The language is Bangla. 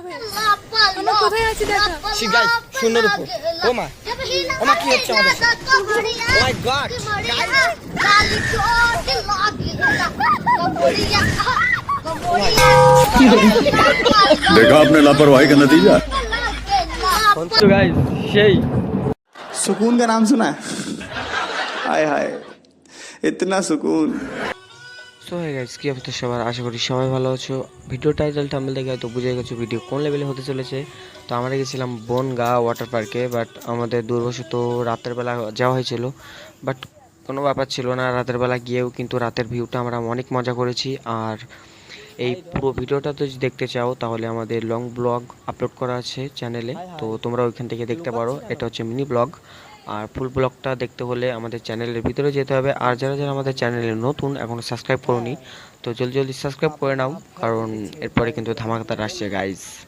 আমরা কোথায় আছি দেখা গাইস শূন্যের উপর ওমা ওমা কি হচ্ছে আমাদের ও মাই গড देखा आपने लापरवाही का नतीजा। তো গাইস সেই सुकून का नाम सुना है? हाय हाय इतना सुकून। সো হে গাইস কি অবস্থা সবার, আশা করি সবাই ভালো আছো। ভিডিও টাইটেল থাম্বনেল দেখে হয়তো বুঝে গেছো ভিডিও কোন লেভেলে হতে চলেছে। তো আমরা গেছিলাম বনগাঁ ওয়াটার পার্কে, বাট আমাদের দুর্বশত রাতের বেলা যাওয়া হয়েছিল, বাট কোনো ব্যাপার ছিল না। রাতের বেলা গিয়েও কিন্তু রাতের ভিউটা আমরা অনেক মজা করেছি। আর এই পুরো ভিডিওটা তো যদি দেখতে চাও তাহলে আমাদের লং ব্লগ আপলোড করা আছে চ্যানেলে, তো তোমরা ওইখান থেকে দেখতে পারো। এটা হচ্ছে মিনি ব্লগ, আর ফুল ব্লগটা দেখতে হলে আমাদের চ্যানেলের ভিতরে যেতে হবে। আর যারা যারা আমাদের চ্যানেলে নতুন এখনও সাবস্ক্রাইব করোনি, তো জলদি জলদি সাবস্ক্রাইব করে নাও, কারণ এরপরে কিন্তু ধামাকাদার আসছে গাইজ।